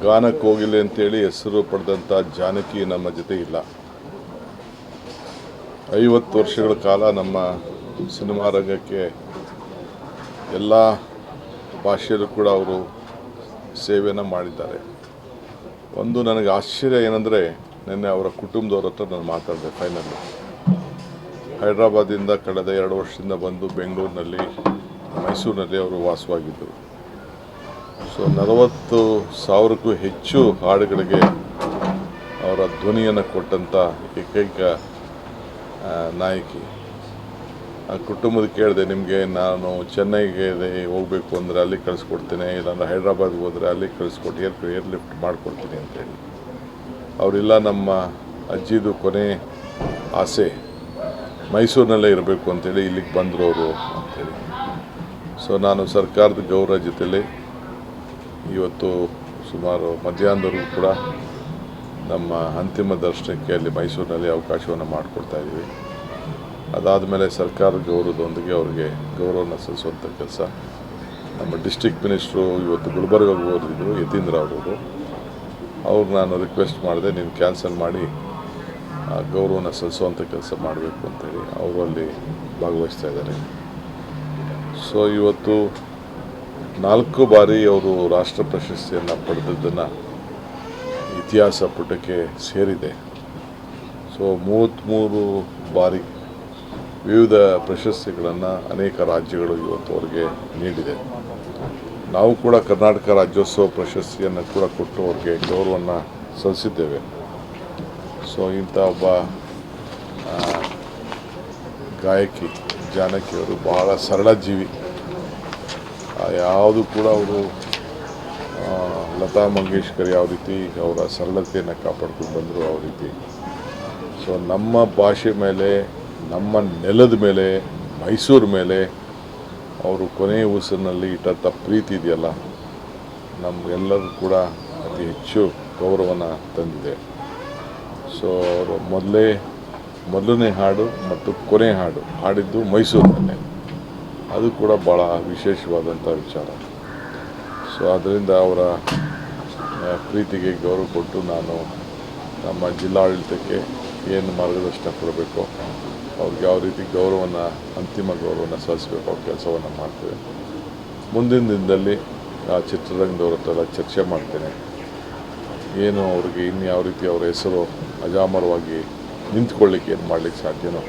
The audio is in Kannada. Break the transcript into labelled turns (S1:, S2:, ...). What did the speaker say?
S1: ಗಾನಕ್ಕೆ ಹೋಗಿಲ್ಲ ಅಂತೇಳಿ ಹೆಸರು ಪಡೆದಂಥ ಜಾನಕಿ ನಮ್ಮ ಜೊತೆ ಇಲ್ಲ. 50 ವರ್ಷಗಳ ಕಾಲ ನಮ್ಮ ಸಿನಿಮಾ ರಂಗಕ್ಕೆ ಎಲ್ಲ ಭಾಷೆಯಲ್ಲೂ ಕೂಡ ಅವರು ಸೇವೆಯನ್ನು ಮಾಡಿದ್ದಾರೆ. ಒಂದು ನನಗೆ ಆಶ್ಚರ್ಯ ಏನಂದರೆ, ನಿನ್ನೆ ಅವರ ಕುಟುಂಬದವ್ರ ಹತ್ರ ನಾನು ಮಾತಾಡಿದೆ. ಫೈನಲ್ ಹೈದರಾಬಾದಿಂದ ಕಳೆದ 2 ವರ್ಷದಿಂದ ಬಂದು ಬೆಂಗಳೂರಿನಲ್ಲಿ, ಮೈಸೂರಿನಲ್ಲಿ ಅವರು ವಾಸವಾಗಿದ್ದರು. ಸೊ 40,000ಕ್ಕೂ ಹೆಚ್ಚು ಹಾಡುಗಳಿಗೆ ಅವರ ಧ್ವನಿಯನ್ನು ಕೊಟ್ಟಂಥ ಏಕೈಕ ನಾಯಕಿ. ಆ ಕುಟುಂಬದ ಕೇಳಿದೆ, ನಿಮಗೆ ನಾನು ಚೆನ್ನೈಗೆ ಹೋಗಬೇಕು ಅಂದರೆ ಅಲ್ಲಿ ಕಳಿಸ್ಕೊಡ್ತೀನಿ, ಇಲ್ಲಾಂದ್ರೆ ಹೈದ್ರಾಬಾದ್ಗೆ ಹೋದರೆ ಅಲ್ಲಿ ಕಳಿಸ್ಕೊಟ್ಟು ಏರ್ ಲಿಫ್ಟ್ ಮಾಡಿಕೊಡ್ತೀನಿ ಅಂತೇಳಿ. ಅವರಿಲ್ಲ, ನಮ್ಮ ಅಜ್ಜಿದು ಕೊನೆ ಆಸೆ ಮೈಸೂರಿನಲ್ಲೇ ಇರಬೇಕು ಅಂತೇಳಿ ಇಲ್ಲಿಗೆ ಬಂದರು ಅವರು ಅಂತೇಳಿ. ಸೊ ನಾನು ಸರ್ಕಾರದ ಗೌರವ ಜೊತೆಯಲ್ಲಿ ಇವತ್ತು ಸುಮಾರು ಮಧ್ಯಾಹ್ನದವರೆಗೂ ಕೂಡ ನಮ್ಮ ಅಂತಿಮ ದರ್ಶನಕ್ಕೆ ಅಲ್ಲಿ ಮೈಸೂರಿನಲ್ಲಿ ಅವಕಾಶವನ್ನು ಮಾಡಿಕೊಡ್ತಾಯಿದ್ದೀವಿ. ಅದಾದ ಮೇಲೆ ಸರ್ಕಾರದ ಗೌರವದೊಂದಿಗೆ ಅವರಿಗೆ ಗೌರವನ ಸಲ್ಲಿಸುವಂಥ ಕೆಲಸ ನಮ್ಮ ಡಿಸ್ಟ್ರಿಕ್ಟ್ ಮಿನಿಸ್ಟ್ರು ಇವತ್ತು ಗುಲ್ಬರ್ಗಾಗೆ ಹೋಗಿದ್ದರು, ಯತೀಂದ್ರ ಅವರು. ಅವ್ರಿಗೆ ನಾನು ರಿಕ್ವೆಸ್ಟ್ ಮಾಡಿದೆ, ನೀನು ಕ್ಯಾನ್ಸಲ್ ಮಾಡಿ ಗೌರವನ ಸಲ್ಲಿಸುವಂಥ ಕೆಲಸ ಮಾಡಬೇಕು ಅಂತೇಳಿ. ಅವರು ಅಲ್ಲಿ ಭಾಗವಹಿಸ್ತಾ ಇದ್ದಾರೆ. ಸೊ ಇವತ್ತು 4 ಬಾರಿ ಅವರು ರಾಷ್ಟ್ರ ಪ್ರಶಸ್ತಿಯನ್ನು ಪಡೆದದ್ದನ್ನು ಇತಿಹಾಸ ಪುಟಕ್ಕೆ ಸೇರಿದೆ. ಸೊ 33 ಬಾರಿ ವಿವಿಧ ಪ್ರಶಸ್ತಿಗಳನ್ನು ಅನೇಕ ರಾಜ್ಯಗಳು ಇವತ್ತು ಅವರಿಗೆ ನೀಡಿದೆ. ನಾವು ಕೂಡ ಕರ್ನಾಟಕ ರಾಜ್ಯೋತ್ಸವ ಪ್ರಶಸ್ತಿಯನ್ನು ಕೂಡ ಕೊಟ್ಟು ಅವ್ರಿಗೆ ಗೌರವವನ್ನು ಸಲ್ಲಿಸಿದ್ದೇವೆ. ಸೊ ಇಂಥ ಒಬ್ಬ ಗಾಯಕಿ ಜಾನಕಿಯವರು ಬಹಳ ಸರಳ ಜೀವಿ. ಯಾವುದು ಕೂಡ ಅವರು ಲತಾ ಮಂಗೇಶ್ಕರ್ ಯಾವ ರೀತಿ ಅವರ ಸರಳತೆಯನ್ನು ಕಾಪಾಡ್ಕೊಂಡು ಬಂದರು, ಆ ರೀತಿ. ಸೊ ನಮ್ಮ ಭಾಷೆ ಮೇಲೆ, ನಮ್ಮ ನೆಲದ ಮೇಲೆ, ಮೈಸೂರು ಮೇಲೆ ಅವರು ಕೊನೆಯ ಉಸಿರಿನಲ್ಲಿ ಇಟ್ಟಂಥ ಪ್ರೀತಿ ಇದೆಯಲ್ಲ, ನಮಗೆಲ್ಲರೂ ಕೂಡ ಅತಿ ಹೆಚ್ಚು ಗೌರವನ ತಂದಿದೆ. ಸೊ ಅವರು ಮೊದಲನೇ ಹಾಡು ಮತ್ತು ಕೊನೆ ಹಾಡು ಹಾಡಿದ್ದು ಮೈಸೂರಿನಲ್ಲೇ. ಅದು ಕೂಡ ಭಾಳ ವಿಶೇಷವಾದಂಥ ವಿಚಾರ. ಸೊ ಅದರಿಂದ ಅವರ ಪ್ರೀತಿಗೆ ಗೌರವ ಕೊಟ್ಟು ನಾನು ನಮ್ಮ ಜಿಲ್ಲಾಡಳಿತಕ್ಕೆ ಏನು ಮಾರ್ಗದರ್ಶನ ಕೊಡಬೇಕು, ಅವ್ರಿಗೆ ಯಾವ ರೀತಿ ಅಂತಿಮ ಗೌರವನ ಸಲ್ಲಿಸಬೇಕು, ಅವ್ರ ಕೆಲಸವನ್ನು ಮಾಡ್ತೇವೆ. ಮುಂದಿನ ದಿನದಲ್ಲಿ ಆ ಚಿತ್ರರಂಗದವ್ರ ಹತ್ರ ಚರ್ಚೆ ಮಾಡ್ತೇನೆ. ಏನು ಅವ್ರಿಗೆ ಇನ್ಯಾವ ರೀತಿ ಅವರ ಹೆಸರು ಅಜಾಮರವಾಗಿ ನಿಂತ್ಕೊಳ್ಳಿಕ್ಕೆ ಏನು ಮಾಡಲಿಕ್ಕೆ ಸಾಧ್ಯನೋ